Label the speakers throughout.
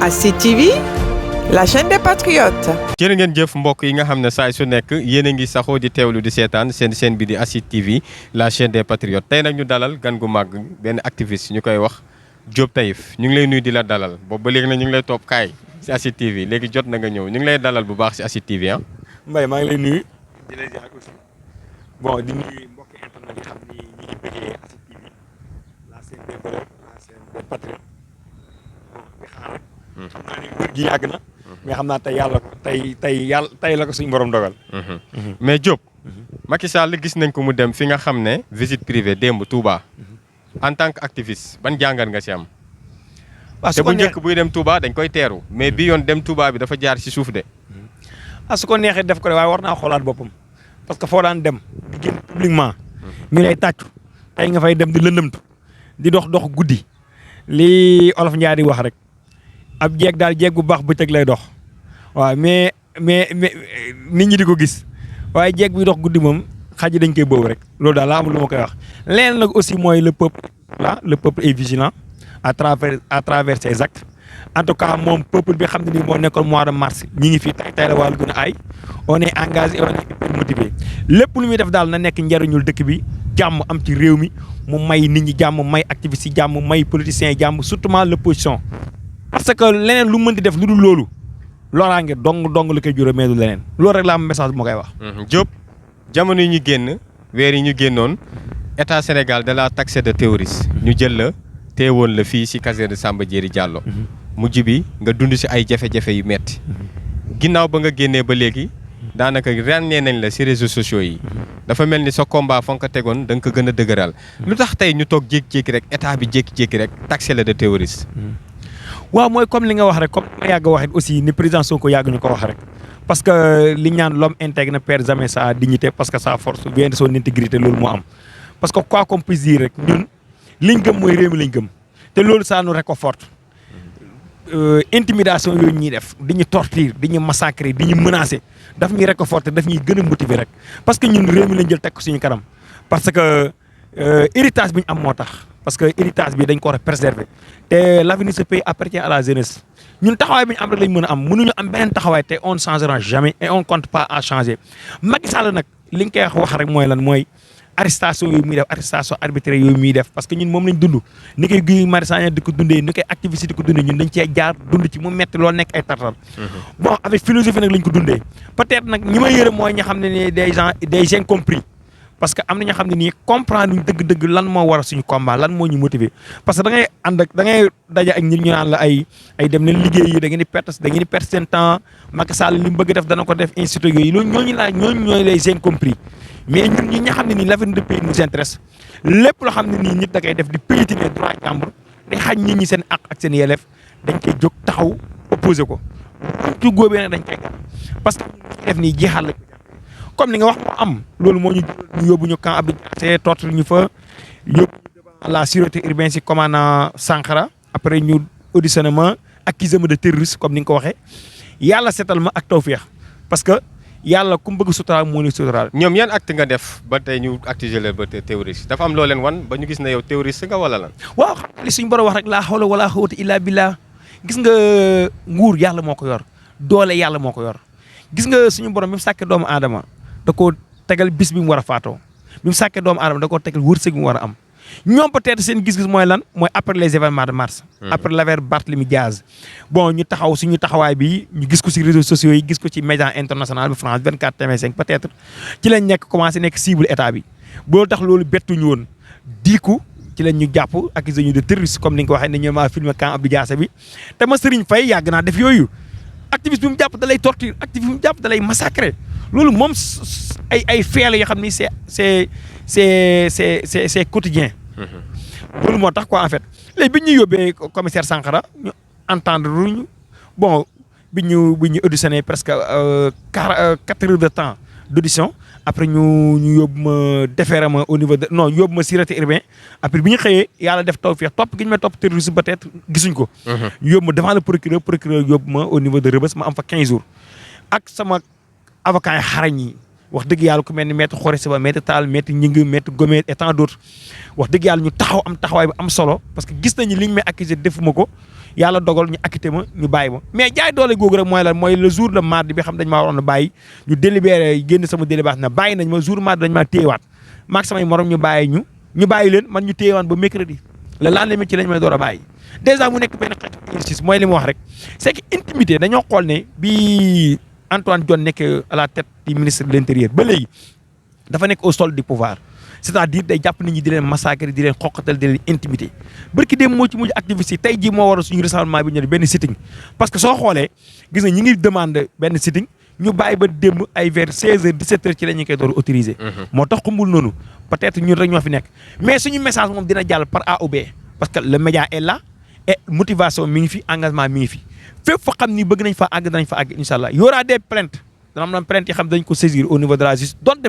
Speaker 1: ASID TV, la chaîne des patriotes.
Speaker 2: jërë ngeen jëf mbokk yi nga xam ne saa su nekk yéen a ngi saxoo di teewlu di seetaan seen chaîne bi di ASID TV la chaîne des patriotes tey nag ñu dalal gan gu màgg benn activiste ñu koy wax Diop Taïf ñu ngi lay nuyu di la dalal boobu ba léegi nag ñu ngi lay topp kaay si ASID TV léegi jot na nga ñëw ñu ngi lay dalal bu baax si ASID TV ah.
Speaker 3: Mbaye maa ngi lay nuyu di lay ziar aussi bon di nuyu mbokki internet yi xam ni ñi ngi bëggee ASID TV la chaîne des valeurs la chaîne des patriotes bon di xaar rek xam naa ni wër gi yàgg na mais xam naa tey la ko suñu borom dogal.
Speaker 2: mais Diop Macky Sall gis nañ ko mu dem fi nga xam ne visite privée démb Touba en tant que activiste ban jàngat nga si am. te bu njëkk buy dem Touba dañ koy teeru mais bi yoon dem Touba bi dafa jaar ci suuf de.
Speaker 3: su ko neexee def ko de waaye war naa xoolaat boppam parce que foo daan dem di génn publiquement ñu lay tàccu tey nga fay dem di lëndëmtu di dox guddi li olof Njaay di wax rek ab jeeg daal jeeg bu baax bëccëg lay dox waaw mais nit ñi di ko gis waaye jeeg buy dox guddi moom xaj dañ koy boobu rek loolu daal laa amul lu ma koy wax. leneen nag aussi mooy le peuple est vigilant à travers ses actes. En tout cas moom peuple bi xam ne nii moo nekkoon mois de mars ñi ngi fii tey la wàllu gën a aay on est engagé on est hyper motivé lépp lu muy def daal na nekk njariñul dëkk bi jàmm am ci réew mi mu may nit ñi jàmm may activistes yi jàmm may politiciens yi jàmm surtout l'opposition parce que leneen lu mën di def lu dul loolu loraange dong la koy juróom mais du leneen loolu rek la am message bu ma koy wax.
Speaker 2: Diop jamono yi ñu génn weer yi ñu génnoon état Sénégal da la taxé de terroriste ñu jël la teewoon la fii si caserne Samba Diéry Diallo. mujj bi nga dund si ay jafe-jafe yu metti ginnaaw ba nga génnee ba léegi daanaka ràññee nañ la si réseaux sociaux yi dafa mel ni sa combat fa nga ko tegoon da nga ko gën a dëgëral lu tax tey ñu toog jékki-jékki rek état bi jékki-jékki rek taxé la de terroriste.
Speaker 3: waaw mooy comme li nga wax rek comme ma yàgg waxee aussi ni président Sonko yàgg ñu ko wax rek parce que li ñaan l'homme intègre ne perd jamais sa dignité parce que sa force vient de son intégrité loolu moo am parce que quoi qu'on puisse dire rek ñun liñ gëm mooy réew mi lañ gëm te loolu ça nous réconforte. Intimidation yooyu ñuy def di ñu torture di ñu massacrer di ñu menacer daf ñuy réconforter daf ñuy gën a motiver rek parce que ñun réew mi lañ jël teg ko suñu kanam parce que héritage bi ñu am moo tax parce que héritage bi dañ ko war a préserver te l'avenir de ce pays appartient à la jeunesse ñun taxawaay bi ñu am rek lañ mën a am mënuñu am beneen taxawaay te on ne changera jamais et on compte pas à changer Macky Sall nag li nga koy wax rek mooy lan mooy arrestation yooyu muy def arrestation arbitraire yooyu muy def parce que ñun moom lañ dund ni koy Guy Marius Sagna di ko dundee ni koy activiste di ko dundee ñun dañ cee jaar dund ci mu metti loolu nekk ay tartar bon avec philosophie nag lañ ko dundee peut-être nag ñi may yërëm mooy ñi xam ne ni des incompris parce que am na ñoo xam ne nii comprendre ñu dëgg-dëgg lan moo war a suñu combat lan moo ñu motiver parce que da ngay ànd ak da ngay daje ak nit ñu naan la ay dem leen liggéey yi da ngeen di perte seen temps Macky Sall li mu bëgg def dana ko def institut yooyu loolu ñooñu ñooy les incompris mais ñun ñi nga xam ne nii l'avenir du pays nous intéresse lépp loo xam ne nii nit da koy def di piétiner droit jàmbur day xañ nit ñi seen àq ak seen yelleef dañ koy jóg taxaw opposé ko ci góobee nag dañ koy gar parce que def nii jeexal la comme li nga wax moo am loolu moo ñu yóbbu ñu camp Abdou Diassé torture ñu fa yóbbu ñu devant la sûreté urbaine si commandant Sankara après ñu auditionné ma accusé ma de terroriste comme ni nga ko waxee yàlla seetal ma ak tawfeex parce que yàlla ku mu bëgg suturaal moo ñu suturaal.
Speaker 2: ñoom yan acte nga def ba tey ñu activé leen ba terroriste dafa am loo leen wan ba ñu gis ne yow terroriste nga wala lan.
Speaker 3: waaw xam nga li suñu borom wax rek laa hawla wala quwwata illa billah gis nga nguur yàlla moo ko yor doole yàlla moo ko yor gis nga suñu borom bi mu sàkkee doomu aadama da koo tegal bis bi mu war a faatoo bi mu sàkkee doomu aadama da koo tegal wërsëg bi mu war a am ñoom peut-être seen gis-gis mooy lan mooy après les événements de mars. après l'affaire Barthélémy Diaz bon ñu taxaw suñu taxawaay bi ñu gis ko ci réseaux sociaux yi gis ko ci média international bi France 24 TV5 peut-être ci lañ commencé nekk cible état bi boo tax loolu bettuñu woon diiku ci lañ ñu jàpp accusé ñu de terroriste comme ni nga ko waxee ne ñoom maa filmé camp Abdou Diassé bi te ma Serigne Faye yàgg naa def yooyu activiste bi mu jàpp da lay torture activiste bi mu jàpp da lay massacrer loolu moom ay faits la yoo xam ni c'est quotidien loolu moo tax quoi en fait léegi bi ñu yóbbee commissaire Sankara ñu entendre luñu bon bi ñu auditionné presque 4 heures de temps d'audition après ñu yóbbu ma déféré ma au niveau de non yóbbu ma sûreté urbaine après bi ñu xëyee yàlla def tawfeex topp gi ñu may topp terroriste peut-être gisuñ ko. ñu yóbbu ma devant le procureur yóbbu ma au niveau de Rebeuss ma am fa 15 jours ak sama avocat yi xarañ yi wax dëgg yàlla ku mel ni maître Khoureyssi Ba maître Tall maître Gningue maître Gomet et tant d'autres wax dëgg yàlla ñu taxaw am taxawaay bu am solo parce que gis nañu liñ may accusé defuma ko yàlla dogal ñu acquitté ma ñu bàyyi ma mais jaay doole googu rek mooy lan mooy le jour de mardi bi xam dañ maa waroon a bàyyi ñu délibéré génn sama délibération na bàyyi nañ ma jour mardi dañ maa téyewaat maag samay morom ñu bàyyi leen man ñu téyewaat ba mercredi le lendemain ci lañ may door a bàyyi dèjà mu nekk benn xeetu injustice mooy li ma wax rek c'est que intimité dañoo xool ne bi Antoine Diome nekk à la tête du ministre de l'intérieur ba léegi dafa nekk au sol du pouvoir c'est-à-dire day jàpp nit ñi di leen massacrer di leen xoqatal di leen intimité barki dem moo ci mujj activiste yi tey jii moo war a suñu rassemblement bi ñu ne benn sitting parce que soo xoolee gis nga ñi ngi demande benn sitting ñu bàyyi ba démb ay vers 16h 17h ci la ñu koy door autorisé. moo tax xumbul noonu peut-être ñun rek ñoo fi nekk mais suñu message moom dina jàll par A ou B parce que le média est là et motivation mi ngi fi engagement mi ngi fi fépp fa xam ni bëgg nañ fa àgg danañ fa àgg incha allah y aura des plaintes dana am plainte yi xam dañ ko saisir au niveau de la justice donte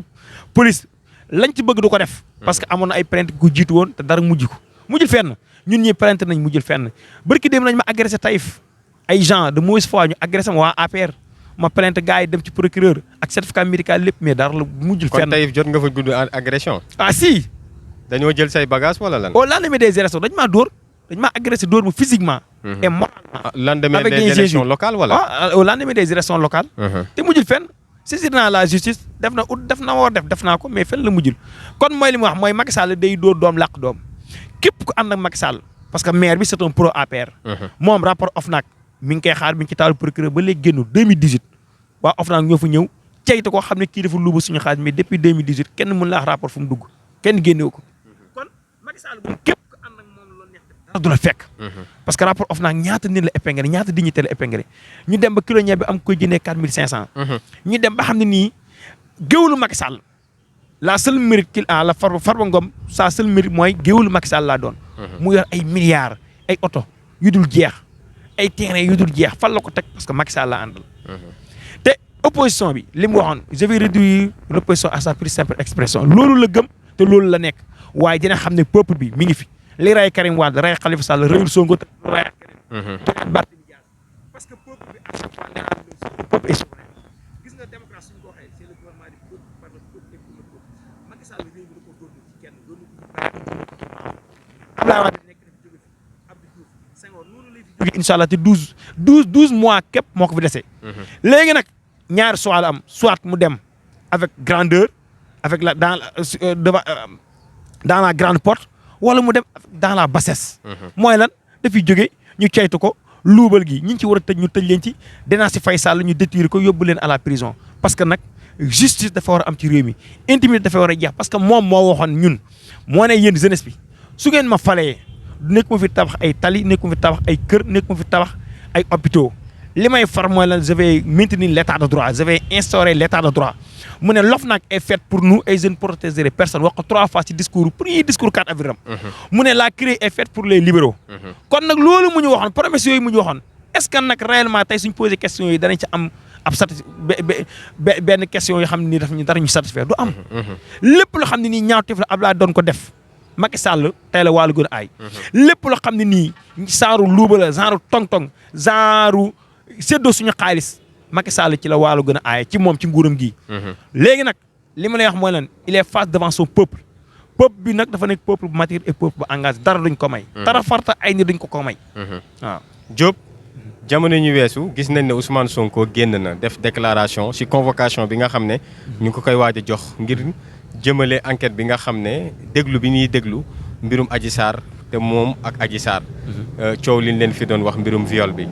Speaker 3: police lañ ci bëgg du ko def. parce que amoon na ay plainte ku jiitu woon te dara mujj ko mujjul fenn ñun ñi plainte nañ mujjul fenn barki dem nañ ma agressé Taïf ay gens de mauvaise foi ñu agressé ma waa APR ma plainte gars yi dem ci procureur ak certificat médical lépp mais dara la mujjul fenn.
Speaker 2: kon Taïf jot nga fa gudd agression.
Speaker 3: ah si.
Speaker 2: dañoo jël say bagages wala lan.
Speaker 3: au lendemain des élections dañ maa dóor dañ maa agressé dóor bu physiquement. et moralement.
Speaker 2: lendemain des élections locales wala.
Speaker 3: ah au lendemain des élections locales. te mujjul fenn. saisir naa la justice def na war def naa ko mais fenn la mujjul kon mooy li mu wax mooy Macky Sall day dóor doom làq doom képp ku ànd ak Macky Sall parce que maire bi c'est un pro APR. moom rapport OFNAC mi ngi koy xaar mi ngi ci taalu procureur ba léegi génn 2018 waa OFNAC ñoo fa ñëw ceytu ko xam ne kii dafa luuba suñu xaalis mais depuis 2018 kenn mën la wax rapport fu mu dugg kenn génnewu ko kon Macky Sall moom képp ku ànd ak moom loolu neex dara du la fekk. parce que rapport OFNAC ñaata nit la épinglé ñaata dignité la épinglé ñu dem ba kilo ñebe bi am koy jëndee 4500. ñu dem ba xam ne nii géwlu Macky Sall la seule mérite qu'il a la Farba Ngom sa seule mérite mooy géwlu Macky Sall laa doon. mu yor ay milliards ay oto yu dul jeex ay terrain yu dul jeex fan la ko teg parce que Macky Sall laa àndal. te opposition bi li mu waxoon je vais réduire l'opposition à sa plus simple expression loolu la gëm te loolu la nekk waaye dina xam ne peuple bi mi ngi fi. li ray Karim Wade ray Khalifa Sall rayul Sonko te ray Karim. parce que peuple bi à chaque fois nee naa le peuple est souverain gis nga démocratie suñu ko waxee c'est le gouvernement du peuple par le peuple et pour le peuple Macky Sall réew mi da ko doon ci kenn doon Abdoulaye Wade nekk na fi jóge fi Abdou Diouf Senghor noonu lay fi jóge incha allah te 12 mois képp moo ko fi dese. léegi nag ñaari soit la am soit mu dem avec grandeur avec la dans la grande porte. wala mu dem dans la bassesse. mooy lan dafiy jóge ñu ceytu ko luubal gi ñi ci war a tëj ñu tëj leen ci dinaa si Faye Sall ñu détruire ko yóbbu leen à la prison parce que nag justice dafa war a am ci réew mi intimité dafa war a jeex parce que moom moo waxoon ñun moo ne yéen jeunesse bi su ngeen ma falee nekk ma fi tabax ay tali nekk ma fi tabax ay kër nekk ma fi tabax ay hôpitaux li may far mooy lan je vais maintenir l'état de droit je vais instaurer l'état de droit mu ne l'OFNAC est faite pour nous et je ne protégerai personne wax ko 3 fois ci premier discours 4 avril mu ne la CREI est faite pour les libéraux. kon nag loolu mu ñu waxoon promesse yooyu mu ñu waxoon est-ce que nag réellement tey suñ posé question yi danañ ci am ab benn question yoo xam ne nii daf ñu dara ñu satisfaire du am. lépp loo xam ne nii ñaawteef la Abdoulaye doon ko def Macky Sall tey la wàllu gën a aay. lépp loo xam ne nii genre luuba la genre tong-tong genre séddoo suñu xaalis. Macky Sall ci la waalo gën a aaye ci moom ci nguuram gii. léegi nag li ma lay wax mooy lan il est face devant son peuple bi nag dafa nekk peuple bu mature et peuple bu engagé dara duñ ko may. dara farta ay ni duñ ko may. waaw
Speaker 2: Diop jamono ñu weesu gis nañ ne Ousmane Sonko génn na def déclaration ci convocation bi nga xam ne ñu ngi ko koy waaj a jox ngir jëmale enquête bi nga xam ne déglu bi ñuy déglu mbirum Adji Sarr te moom ak Adji Sarr. coow liñ leen fi doon wax mbirum viol bi.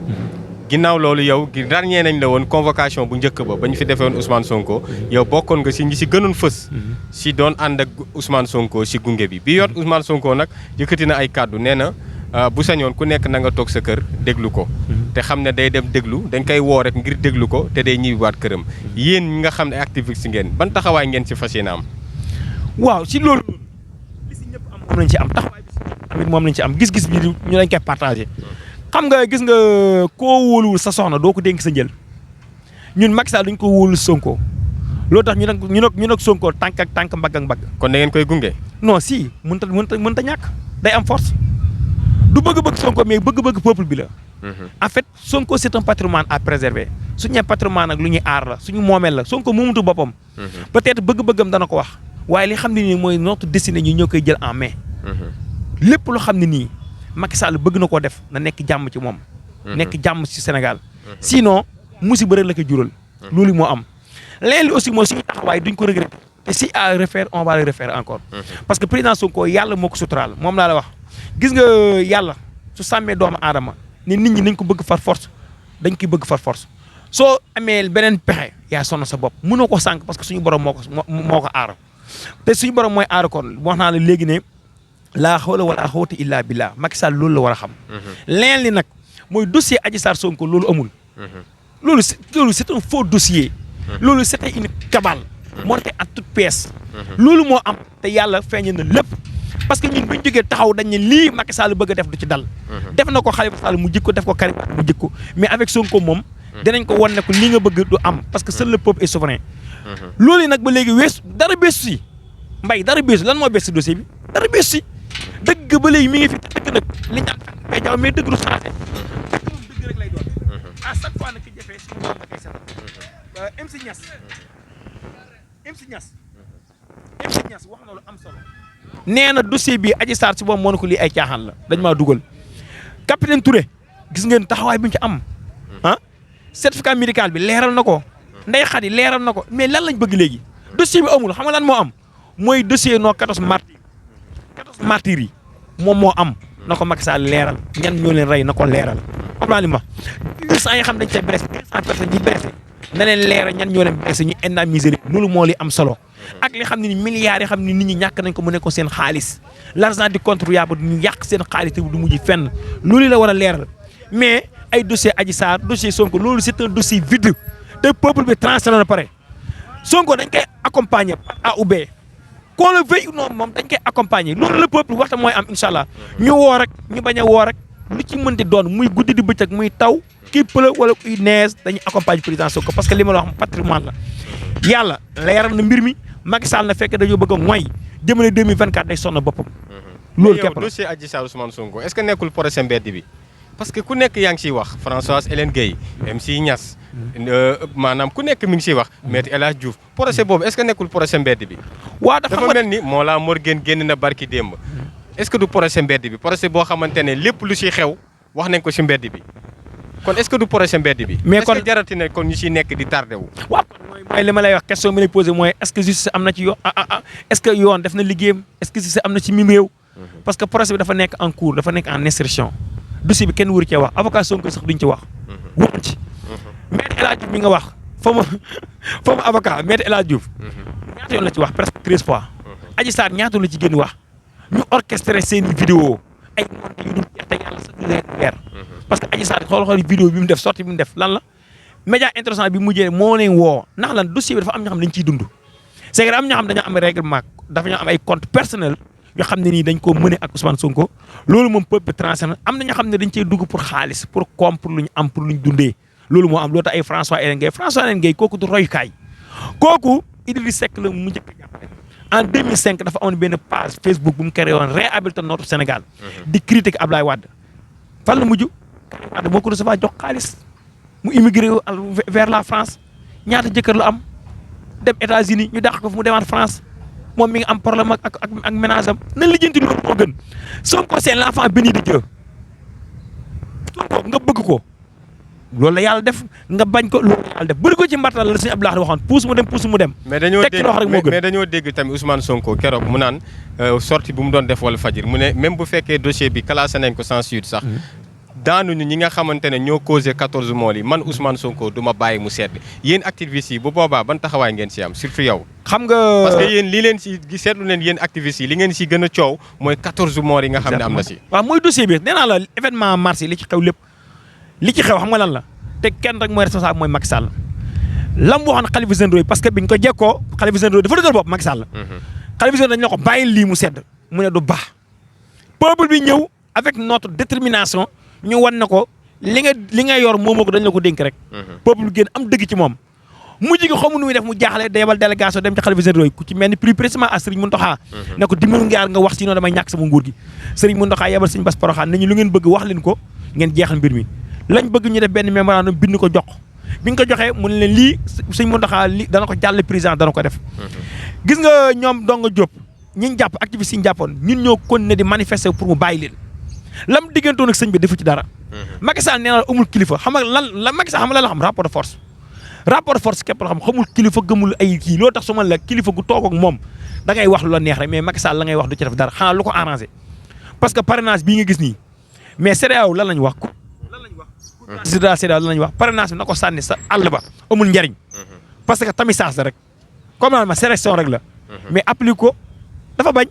Speaker 2: ginnaaw loolu yow gi ràññee nañ la woon convocation bu njëkk ba ñu fi defee woon Ousmane Sonko yow bokkoon nga si ñi si gënoon fës si doon ànd ak Ousmane Sonko si gunge bi yoot Ousmane Sonko nag yëkkati na ay kàddu nee na bu sañoon ku nekk na nga toog sa kër déglu ko te xam ne day dem déglu dañ koy woo rek ngir déglu ko te day ñibbiwaat këram yéen ñi nga xam ne activiste ngeen ban taxawaay ngeen si fas yéene am.
Speaker 3: waaw si loolu li si ñëpp am moom lañ ci am taxawaay bi tamit moom lañ ci am gis-gis bi ñu lañ koy partagé. xam nga gis nga koo wóoluwul sa soxna doo ko dénk sa njël ñun Macky Sall duñ ko wóolu Sonko loolu tax ñu nag Sonko tànk ak tànk mbagg ak mbagg.
Speaker 2: kon da ngeen koy gunge.
Speaker 3: non si mënta ñàkk day am force du bëgg-bëgg Sonko mais bëgg-bëgg peuple bi la. en fait Sonko c'est un patrimoine à préserver suñu nee patrimoine nag lu ñuy aar la suñu moomeel la Sonko moomutu boppam. peut-être bëgg-bëggam dana ko wax waaye li xam ne nii mooy notre destinée ñu ñoo koy jël en main. lépp loo xam ne nii Macky Sall bëgg na koo def na nekk jàmm ci moom. nekk jàmm ci Sénégal. sinon musiba rek la ko jural. loolu moo am leneen li aussi mooy suñu taxawaay duñ ko regretter te si à refaire on va le refaire encore. parce que président Sonko yàlla moo ko suturaal moom laa la wax gis nga yàlla su sàmmee doomu aadama ni nit ñi nañ ko bëgg far force dañ koy bëgg far force soo amee beneen pexe yaa sonn sa bopp mënoo ko sànq parce que suñu borom moo ko aar te suñu borom mooy aar kon wax naa la léegi ne laa hawla wala quwwata illa billah Macky Sall loolu la war a xam. leneen li nag mooy dossier Adji Sarr Sonko loolu amul. loolu c'est un faux dossier. loolu c'était une cabale. montée à toute pièce. loolu moo am te yàlla feeñal na lépp parce que ñun bu ñu jógee taxaw dañ ne lii Macky Sall bëgg a def du ci dal. def na ko Khalifa Sall mu jikko def ko Karim mu jikko mais avec Sonko moom. dinañ ko wan ne ko li nga bëgg du am parce que seul le peuple est souverain. loolu nag ba léegi weesu dara beesu si mbay dara beesu lan moo bees si dossier bi dara beesu si dëgg ba léegi mi ngi fi dëgg nag li ñu am mais jaw mais dëgg du changé dëgg moom dëgg rek lay doon à chaque fois nag ki jafee si moom la koy setal MC Niass wax na lu am solo nee na dossier bi Adji Sarr si moom moo ne ko lii ay caaxaan la dañ maa dugal capitaine Touré gis ngeen taxawaay bi ñu ci am certificat médical bi leeral na ko Ndeye Khady leeral na ko mais lan lañ bëgg léegi dossier bi amul xam nga lan moo am mooy dossier nos 14 martyrs yi moom moo am na ko Macky Sall leeral ñan ñoo leen rey na ko leeral xam naa li ma 800 yi xam dañ cee blessé 200 personnes ñi blessé na leen leeral ñan ñoo leen blessé ñu indemniser loolu moo li am solo ak li xam ne ni milliards yi xam ne nit ñi ñàkk nañ ko mu nekkoon seen xaalis l'argent du contribuable ñu yàq seen xaalis te du mujj fenn loolu la war a leeral mais ay dossier Adji Sarr dossier Sonko loolu c'est un dossier vide te peuple bi transféré na pare Sonko dañ koy accompagner A ou B qu'on le veuille ou non moom dañ koy accompagner loolu la peuple waxta mooy am incha allah ñu woo rek ñu bañ a woo rek lu ci mënti doon muy guddi di bëccëg muy taw kii pële wala kuy nees dañuy accompagner président Sonko parce que li ma la wax patrimoine la yàlla leeral na mbir mi Macky Sall na fekk dañoo bëgg a mooy jëmale 2024 day sonn boppam. loolu képp la
Speaker 2: dossier Adji Sarr Ousmane Sonko est-ce que nekkul procès mbedd bi parce que ku nekk yaa ngi siy wax Françoise Hélène Guèye MC Niass maanaam ku nekk mi ngi siy wax Maître El Hadji Diouf procès boobu est-ce que nekkul procès mbedd bi.
Speaker 3: waa dafa
Speaker 2: mel ni Mollah Morgun génn na barki démb est-ce que du procès mbedd bi procès boo xamante ne lépp lu si xew wax nañ ko si mbedd bi kon est-ce que du procès mbedd bi.
Speaker 3: mais kon
Speaker 2: est-ce que jarati na kon ñu siy nekk di tardé wu.
Speaker 3: waaw mooy li ma lay wax question bi lay posé mooy est-ce que justice am na ci yoon est-ce que yoon def na liggéeyam est-ce que justice am na ci mim réew. parce que procès bi dafa nekk en cours dafa nekk en instruction dossier bi kenn wër cee wax avocat Sonko sax duñ ci wax. wuñ ci. Maître El Hadji Diouf mi nga wax fa ma avocat Maître El Hadji Diouf. ñaata yoon la ci wax presque 13 fois. Adji Sarr ñaata la ci génn wax ñu orchestré seen vidéo ay monté yu dul jeex te yàlla sax du leen weer. parce que Adji Sarr xool vidéo bi mu def sortie bi mu def lan la média international bi mujjee moo leen woo ndax lan dossier bi dafa am ñoo xam dañ ciy dund. c'est que am ñoo xam dañoo am règlement dafa ñoo am ay compte personnel yoo xam ne nii dañ koo mëne ak Ousmane Sonko loolu moom peuple transfert am na ñoo xam ne dañ cee dugg pour xaalis pour koom pour lu ñu am pour lu ñu dundee loolu moo am loolu tax ay François Hélène Guèye kooku du royukaay kooku Idriss Seck la mu njëkk a jàppale en 2005 dafa amoon benn page Facebook bu mu créé woon réhabiliter notre Sénégal di critiquer Ablaye Wade fan la mujj Wade moo ko recevoir jox xaalis mu immigré vers la France ñaata jëkkër la am dem États-Unis ñu dàq ko fu mu demaat France moom mi ngi am problème ak ménage am na lijjanti loolu moo gën Sonko c'est l'enfant béni de Dieu Sonko nga bëgg ko loolu la yàlla def nga bañ ko loolu la yàlla def bëri ko ci mbartal la suñu Abdoulaye waxoon puus mu dem. mais dañoo
Speaker 2: dégg tamit Ousmane Sonko keroog mu naan sortie bu mu doon def wala fajir mu ne même bu fekkee dossier bi classé nañ ko sans suite sax. daanuñu ñi nga xamante ne ñoo causé 14 morts yi man Ousmane Sonko du ma bàyyi mu sedd yéen activistes yi bu boobaa ban taxawaay ngeen si am surtout yow.
Speaker 3: xam nga
Speaker 2: parce que yéen li leen si seetlu leen yéen activistes yi li ngeen si gën a coow mooy 14 morts yi nga xam ne am na si.
Speaker 3: waaw mooy dossier bi nee naa la événement mars yi li ci xew lépp li ci xew xam nga lan la te kenn rek mooy responsable mooy Macky Sall lam waxoon xalifa généraux yi parce que biñ ko jekkoo xalifa généraux dafa dëgër bopp Macky Sall. xalifa généraux dañ la ko bàyyi lii mu sedd mu ne du baax peuple bi ñëw avec notre détermination ñu wan na ko li nga yor moomoo ko dañ la ko dénk rek. peuple bi génn am dëgg ci moom. mujj gi xamu nu muy def mu jaaxle dayebal délégation dem ci xalifa généraux yi ku ci mel ni plus précisément à Serigne Mountakha. ne ko dimbali nga wax si noonu damay ñàkk sama nguur gi. Serigne Mountakha yebal Serigne Bass Porokhane nañu lu ngeen bëgg wax leen ko ngeen jeexal mbir mi. lañ bëgg ñu def benn mémorandum bind ko jox bi nga ko joxee mu ne leen lii Serigne Mountakha lii dana ko jàll président dana ko def. gis nga ñoom Ndongo Diop ñi ñu jàpp activiste yi ñu jàppoon ñun ñoo continuer di manifester pour mu bàyyi leen lam diggantoon ak sëñ bi defu ci dara. Macky Sall nee na amul kilifa xam nga lan Macky Sall xam nga lan la xam rapport de force képp la xam xamul kilifa gëmul ay kii loolu tax su ma la kilifa gu toog ak moom da ngay wax lu la neex rek mais Macky Sall la ngay wax du ci def dara xanaa lu ko arrangé parce que parrainage bii nga gis nii mais CEDEAO lan lañ wax président CEDEAO lan lañ wax parrainage bi na ko sànni sa àll ba amul njariñ parce que tamisage la rek comme ma sélection rek la mais applique ko dafa bañ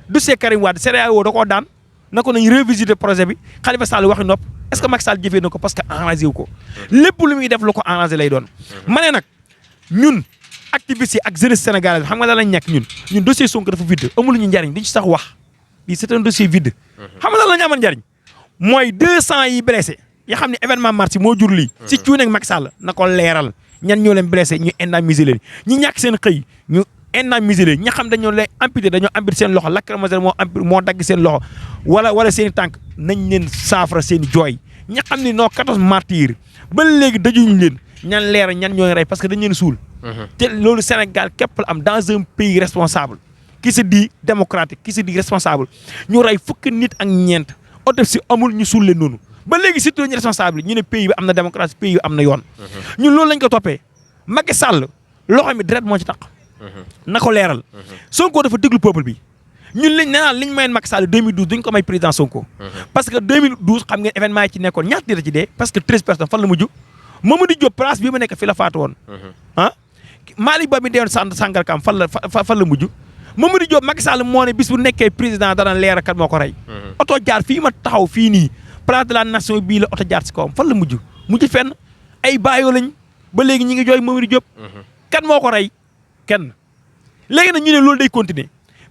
Speaker 3: dossier Karim Wade CEDEAO da koo daan na ko nañ revisiter projet bi Khalifa Sall waxi nopp est-ce que Macky Sall jëfee na ko parce que arrangé wu ko lépp lu muy def lu ko arrangé lay doon ma ne nag ñun activistes yi ak jeunesse sénégalaise xam nga lan lañ nekk ñun dossier Sonko dafa vide amul ñu njariñ duñ ci sax wax lii c'est un dossier vide xam nga lan la ñu amal njariñ mooy 200 yi blessé yi xam ne événement mars moo jur lii si cuune ak Macky Sall na ko leeral ñan ñoo leen blessé ñu indemniser leen ñi ñàkk seen xëy ñu indemniser leen ñi xam dañoo lay amputé dañoo amputé seen loxo lacrymogène moo dagg seen loxo wala seen i tànk nañ leen saafara seen i jooy ñi xam ne noo 14 martyrs ba léegi dajuñu leen ñan leeral ñan ñooy rey parce que dañ leen suul te loolu Sénégal képp la am dans un pays responsable qui se dit démocratique qui se dit responsable ñu rey fukki nit ak ñeent autopsie amul ñu suul leen noonu ba léegi surtout ñu responsable ñu ne pays bi am na démocratie pays bi am na yoon ñun loolu lañ ko toppee Macky Sall loxo mi deret moo ci taq na ko leeral Sonko dafa déglu peuple bi ñun liñ nee liñ mayoon Macky Sall 2012 duñ ko may président Sonko parce que 2012 xam ngeen événement yi ci nekkoon ñaata nit a ci dee parce que 13 personnes fan la mujj Mamadou Diop place bii ma nekk fi la faatu woon ah Malick Ba mi deewoon Sangalkam fan la mujj Mamadou Diop Macky Sall moo ne bis bu nekkee président dana leeral kat moo ko rey oto jaar fii ma taxaw fii nii place de la nation bii la oto jaar si kawam fan la mujj fenn ay baayoo lañ ba léegi ñi ngi jooy Mamadou Diop kan moo ko rey kenn léegi nag ñu ne loolu day continuer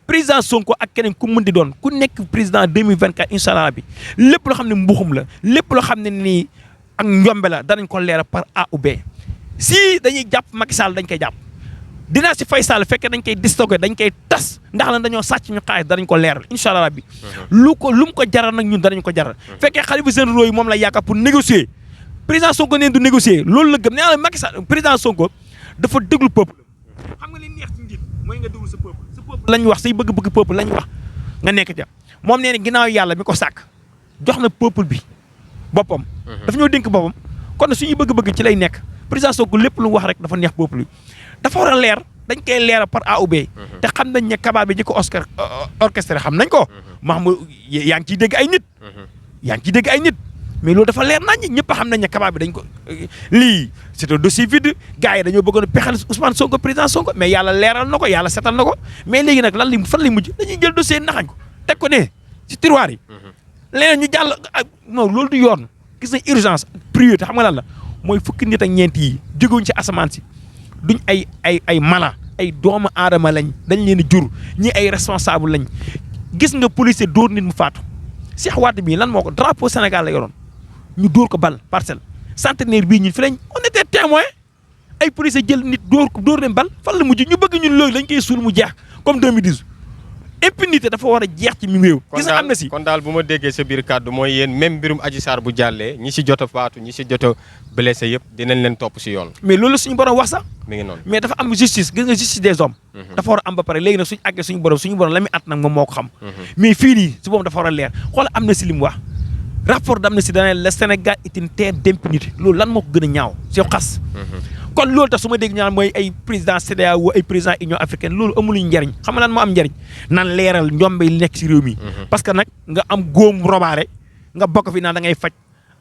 Speaker 3: président Sonko ak keneen ku mën di doon ku nekk président 2024 incha allah bi lépp loo xam ne mbuxum la lépp loo xam ne nii ak njombe la danañ ko leeral par A ou B si dañuy jàpp Macky Sall dañ koy jàpp dinaa si Faye Sall fekkee dañ koy distocké dañ koy tas ndax lan dañoo sàcc ñu xaalis danañ ko leeral incha allah bi lu mu ko jaral nag ñun danañ ko jaral fekkee xalifa généraux yi moom la yaakaar pour négocier président Sonko neen du négocier loolu la gëm nee naa la Macky Sall président Sonko dafa déglu peuple xam nga li neex ci njiit mooy nga déglu sa peuple lañ wax say bëgg-bëgg peuple lañ wax nga nekk ca moom nee na ginnaaw yàlla mi ko sàkk jox na peuple bi boppam dafa ñoo dénk boppam kon suñuy bëgg-bëgg ci lay nekk président Sonko lépp lu wax rek dafa neex peuple bi dafa war a leer dañ koy leeral par A ou B te xam nañ ne kabaa bi ñi ko orchestré xam nañ ko Mahmoud yaa ngi ciy dégg ay nit mais loolu dafa leer nañ ñëpp xam nañ ne kabaa bi dañ ko lii c'est un dossier vide gars yi dañoo bëggoon a pexal Ousmane Sonko président Sonko mais yàlla leeral na ko yàlla setal na ko mais léegi nag fan lay mujj dañuy jël dossier naxañ ko teg ko ne ci tiroir yi leneen ñu jàll non loolu du yoon gis nañ urgence priorité xam nga lan la mooy fukki nit ak ñeent yi jógewuñ ci asamaan si duñ ay mala ay doomu aadama lañ dañ leen a jur ñi ay responsable lañ gis nga policier dóor nit mu faatu Cheikh Wade bii lan moo ko drapeau Sénégal la yoroon ñu dóor ko bal parcelle centenaire bii ñun fi lañ on était témoin ay policier jël nit dóor leen bal fan la mujj ñu bëgg ñun loolu dañ koy suul mu jeex comme 2010 impunité dafa war a jeex ci mi réew. gis nga am na si
Speaker 2: kon daal bu ma déggee sa biir kàddu mooy yéen même mbirum Adji Sarr bu jàllee ñi si jot a faatu ñi si jot a blessé yëpp dinañ leen topp si yoon.
Speaker 3: mais loolu suñu borom wax sax.
Speaker 2: mi ngi noonu
Speaker 3: mais dafa am justice gis nga justice des hommes. dafa war a am ba pare léegi nag suñu àggee suñu borom la muy at nag moom moo ko xam. mais fii nii si boobu dafa war a leer xool am na si li mu wax rapport d' Amnesty dana le Sénégal est une terre d' impunité loolu lan moo ko gën a ñaaw si xas. kon loolu tax su ma dégg ñaan mooy ay président CEDEAO ay président Union africaine loolu amuluñu njariñ xam nga lan moo am njariñ nan leeral njombe yi nekk si réew mi. parce que nag nga am góom robaare nga bokk fi naan da ngay faj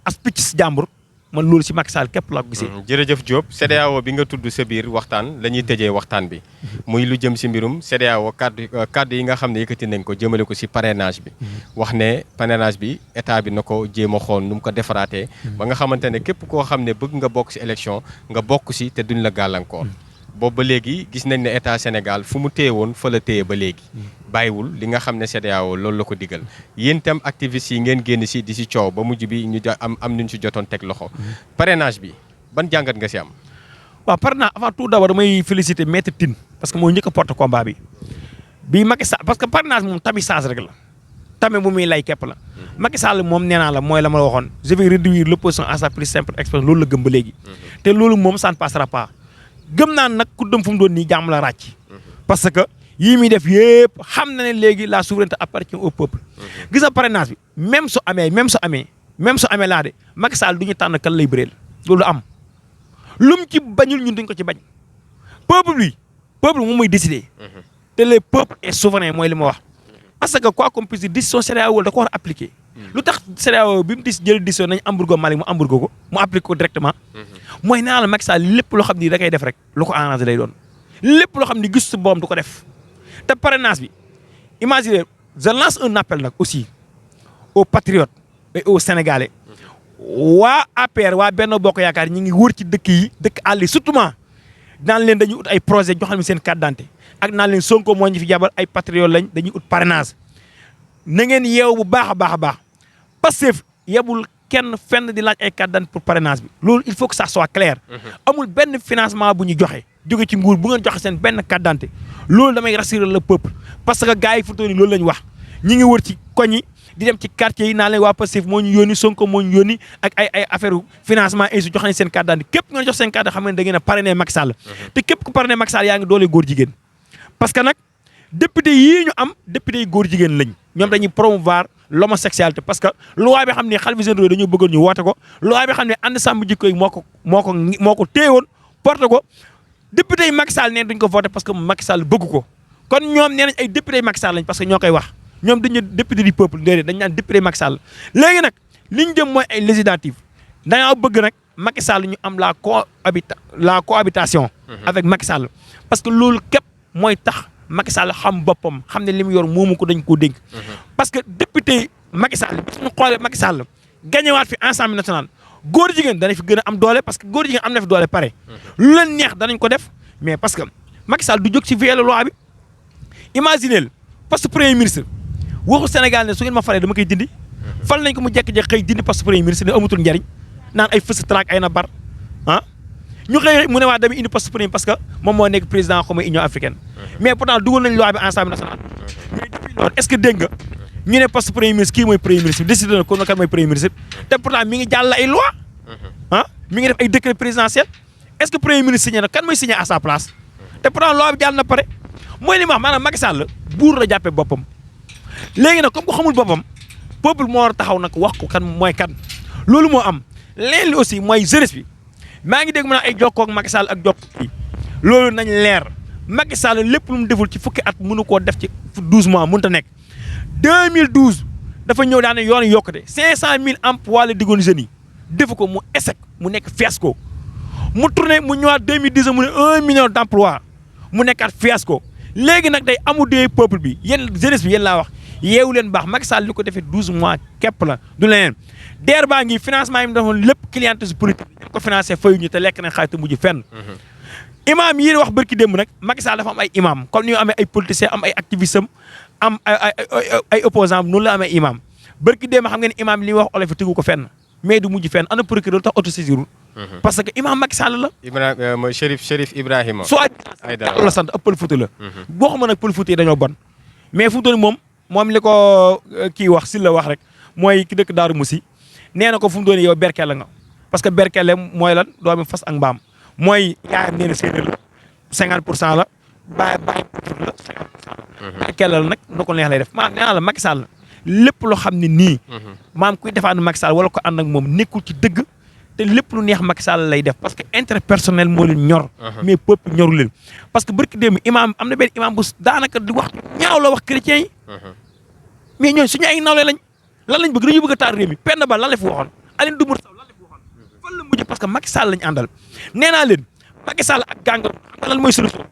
Speaker 3: as picc si jàmbur man loolu si Macky Sall képp laa ko gisee.
Speaker 2: jërëjëf Diop CEDEAO bi nga tudd sa biir waxtaan la ñuy tëjee waxtaan bi muy lu jëm si mbirum CEDEAO kàddu yi nga xam ne yëkkati nañ ko jëmale ko si parrainage bi. wax ne parrainage bi état bi na ko jéem a xool nu mu ko defaraatee. ba nga xamante ne képp koo xam ne bëgg nga bokk si élection nga bokk si te duñ la gàllankoor. boobu ba léegi gis nañ ne état Sénégal fu mu téye woon fa la téye ba léegi. bàyyiwul li nga xam ne CEDEAO loolu la ko digal yéen itam activistes yi ngeen génn si di si coow ba mujj bi ñu am ñu si jotoon teg loxo. parrainage bi ban jàngat nga si am.
Speaker 3: waaw parrainage avant tout d'abord damay féliciter maître Tine parce que moo njëkk a porte combat bi Macky Sall parce que parrainage moom tamisage rek la tame bu muy lay képp la. Macky Sall moom nee naa la mooy la ma waxoon je vais réduire l'opposition à sa plus simple expression loolu la gëm ba léegi. te loolu moom ça ne passera pas gëm naa nag ku dem fu mu doon nii jàmm la ràcc. parce que yii muy def yëpp xam na ne léegi la souveraineté appartient au peuple. gis nga parrainage bi même su amee laa de Macky Sall du ñu tànn kan lay bëreel loolu am lum ci bañul ñun duñ ko ci bañ peuple moom mooy décider te le peuple est souverain mooy li ma wax parce que quoi qu'on puisse dire décision CEDEAO da ko war a appliquer lu tax CEDEAO bi mu jël décision nañ embargo Mali mu embargo ko mu appliqué ko directement mooy naa la Macky Sall lépp loo xam ni da koy def rek lu ko arrangé lay doon lépp loo xam ni gis boom du ko def te parrainage bi imaginez je lance un appel nag aussi aux patriotes et aux Sénégalais waa APR waa Benno Bokk Yaakaar ñi ngi wër ci dëkk àll yi surtout naan leen dañuy ut ay projet joxal mi seen carte d'identité ak naan leen Sonko moo ñu fi jabal ay patriotes lañ dañuy ut parrainage na ngeen yeewu bu baax a baax a baax Pastef yebul kenn fenn di laaj ay carte d'identité pour parrainage bi loolu il faut que ça soit clair amul benn financement bu ñu joxe jóge ci nguur bu ngeen joxe seen benn carte d'identité loolu damay rassurer le peuple parce que gars yi fu loolu la ñu wax ñi ngi wër ci koñ yi di dem ci quartier yi naan leen waa Pastef moo ñu yónni Sonko moo ñu yónni ak ay affaire financement et jox nañ seen carte d'identité képp nga jox seen carte xam ne da ngeen a parrainé Macky Sall te képp ku parrainé Macky Sall yaa ngi doole góor jigéen parce que nag député yii ñu am député yi góor jigéen lañ ñoom dañuy promouvoir l'homosexualité parce que loi bi xam ne xalifa généraux dañoo bëggoon ñu woote ko loi bi xam ne ànd sàmm jikko yi moo ko téewoon porté ko député yi Macky Sall neen duñ ko voté parce que Macky Sall bëgg ko kon ñoom nee nañ ay député yi Macky Sall lañ parce que ñoo koy wax ñoom dañu député du peuple déedéet dañ naan député Macky Sall léegi nag li ñu jëm mooy ay législatives dañoo bëgg nag Macky Sall ñu am la cohabitation avec Macky Sall parce que loolu képp mooy tax Macky Sall xam boppam xam ne li mu yor moomu ko dañ koo dénk parce que député Macky Sall bi suñu xoolee Macky Sall gañewaat fi Assemblée nationale góor jigéen danañ fi gën a am doole parce que góor jigéen am na fi doole pare lu leen neex danañ ko def mais parce que Macky Sall du jóg ci violer loi bi imaginez poste premier ministre waxu Sénégal ne su ngeen ma falee dama koy dindi fal nañ ko mu jekk-jekk xëy dindi poste premier ministre ne amatul njariñ naan ay fës traak ay na bar ñu xëy mu ne waa dama indi poste premier parce que moom moo nekk président comme Union africaine mais pourtant dugal nañ loi bi Assemblée nationale mais depuis loolu est-ce que dégg nga ñu ne poste premier ministre kii mooy premier ministre décidé na ko kan mooy premier ministre te pourtant mi ngi jàll ay loi mi ngi def ay décret présidentiel est-ce que premier ministre signé na kan mooy signé à sa place te pourtant loi bi jàll na pare mooy li ma wax maanaam Macky Sall buur la jàppee boppam léegi nag comme ko xamul boppam peuple moo war a taxaw nag wax ko kan mooy kan loolu moo am leen li aussi mooy jeunesse bi maa ngi dégg mu ne ay jokkoo ak Macky Sall ak jokkoo yi loolu nañ leer Macky Sall lépp lu mu deful ci fukki at mënu koo def ci 12 mois mënut a nekk 2012 dafa ñëw daane yoonu yokkute 500000 emplois la diggoon jeunes yi defu ko mu échec mu nekk fiasco mu tourné mu ñëwaat 2010 mu ne 1 million d'emplois mu nekkaat fiasco léegi nag day amu dee peuple bi yéen jeunesse bi yéen laa wax yeewu leen baax Macky Sall li ko defee 12 mois képp la du leneen DER baa ngi financement yi mu defoon lépp clientèle politique dañ ko financé fayuñu te lekk nañ xaalis te mujj fenn. imam yi wax bërki démb nag Macky Sall dafa am ay imam comme ni ñu amee ay politiciens am ay activistes am ay opposants noonu la amee imam bërki démb xam ngeen imam li wax olof tegu ko fenn mais du mujj fenn ana procureur tax autosaisir parce que imam Macky Sall la.
Speaker 2: Ibrahima Chérif Ibrahima.
Speaker 3: soo Aïdara la sant ëpp pël Fuuta la. boo xam nag pël Fuuta yi dañoo bon mais fu mu toll moom li ko kii wax si la wax rek mooy ki dëkk Daaru Musi nee na ko fu mu doon yow berkelle nga parce que berkelle mooy lan doomi fas ak mbaam mooy yaayam nee na séeréer la 50% la bàyyi la 50% la. berkelle la nag nu ko neex lay def maanaam nee naa la Macky Sall lépp loo xam ne nii. maam kuy defaanu Macky Sall wala ko ànd ak moom nekkul ci dëgg te lépp lu neex Macky Sall lay def parce que intérêt personnel moo leen ñor. mais peuple ñoru leen parce que barki démb imam am na benn imam bu daanaka di wax ñaaw la wax chrétien yi. mais ñooñu suñu ay nawle lañ lan lañ bëgg dañu bëgg a taal réew mi Penda Ba lan la fi waxoon Aline Dumour Sow lan la fi waxoon fan la mujj parce que Macky Sall lañ àndal nee naa leen Macky Sall ak gànga xam nga lan mooy solution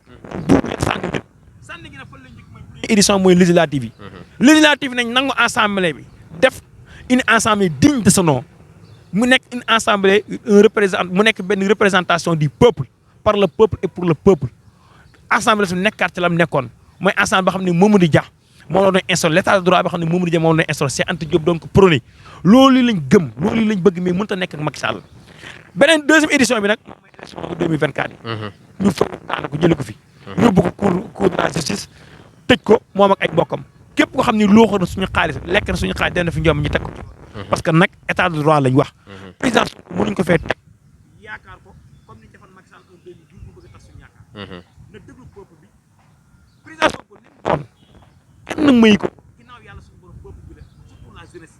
Speaker 3: buur leen sànni leen sànni gi nag fan lañ njëkk mooy première édition mooy législative yi législative nañ nangu assemblée bi def une assemblée digne de ce nom mu nekk une assemblée mu nekk benn représentation du peuple par le peuple et pour le peuple assemblée su nekkaat ci la mu nekkoon mooy assemblée boo xam ne Mamadou Dia moom la doon instauré l'état de droit boo xam ne Mamadou Dia moom la doon instauré Cheikh Anta Diop doon ko prôné loolu lañ gëm loolu lañ bëgg mais mënut a nekk ak Macky Sall beneen deuxième édition bi nag moom mooy élection 2024 yi. ñu fa daanaka jëlee ko fi. yóbbu ko cour de la justice tëj ko moom ak ay mbokkam képp koo xam ne loo na suñu xaalis lekk na suñu xaalis dana fi njom ñu teg ko ci. parce que nag état de droit lañ wax. président mënuñ ko fee teg yaakaar ko comme ni ñu defoon Macky Sall en 2012 mu bëgg a tas suñu yaakaar. na déglu peuple bi président Sonko li mu doon kenn may ko ginnaaw yàlla suñu borom peuple bi la surtout la jeunesse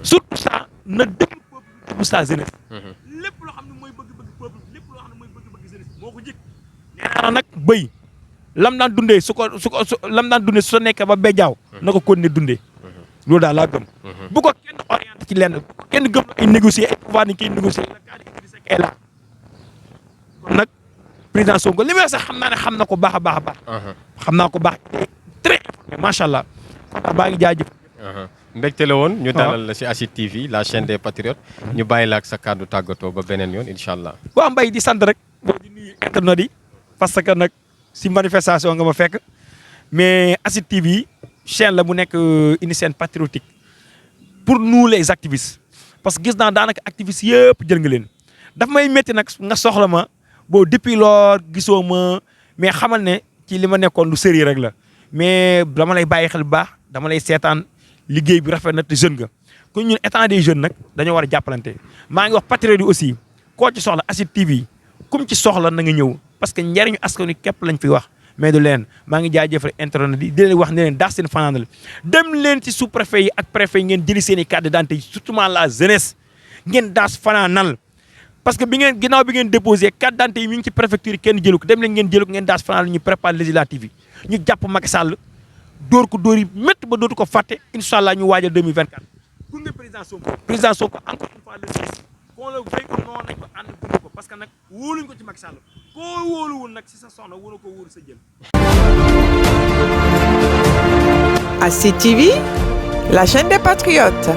Speaker 3: surtout ça na déglu peuple bu sa jeunesse. lépp loo xam ne mooy bëgg-bëgg peuple lépp loo xam ne mooy bëgg-bëgg jeunesse moo ko jëkk. nee naa nag bëy lam daan dundee su lam daan dundee su nekkee ba bejjaaw na ko continuer dundee. loolu daal laa gëm. bu ko kenn orienté ci lenn bu ko kenn gëm ay négocier ay pouvoir ni kiy négocier la kaa di Idrissa Seck la kon nag président Sonko li may sax xam naa ne xam na ko baax a baax a baax. xam naa ko baax très informé macha allah kon daal baa ngi jaajëf.
Speaker 2: mbégte la woon ñu dalal la si ASID TV la chaîne des patriotes. ñu bàyyi la ak sa kàddu tàggatoo ba beneen yoon incha allah.
Speaker 3: waaw Mbaye di sant rek boo di nuyu internet yi parce que nag si manifestation nga ma fekk mais ASID TV chaîne la bu nekk une chaîne patriotique pour nous les activistes parce que gis naa daanaka activistes yëpp jël nga leen daf may métti nag nga soxla ma boo depuis loor gisoo ma mais xamal ne ci li ma nekkoon lu sérieux rek la mais dama lay bàyyi xel bu baax dama lay seetaan liggéey bi rafet na te jeune nga kon ñun étant des jeunes nag dañoo war a jàppalante maa ngi wax patriote yi aussi koo ci soxla ASID TV kum ci soxla na nga ñëw parce que njariñu askan wi képp lañ fiy wax mais du leen maa ngi jaajëfal internet di leen wax ne leen daas seen fanaanal dem leen ci sous préfet yi ak préfet yi ngeen jëli seen i carte d'identité yi surtout la jeunesse ngeen daas fanaanal parce que bi ngeen ginnaaw bi ngeen déposé carte d'identité yi mi ngi ci préfecture yi kenn jëlu ko dem leen ngeen jëlu ko ngeen daas fanaanal ñu préparé législative yi ñu jàpp Macky Sall dóor ko dóor yi métti ba dootu ko fàtte incha allah ñu waajal 2024 pour nga président Sonko encore une fois le ministre qu'on le veuille ou non nañ ko ànd gunge ko parce que nag wóoluñ ko ci Macky Sall koo wóoluwul nag si sa soxna wóolu ko wóolu sa jël.
Speaker 1: ASID TV, la chaîne des patriotes.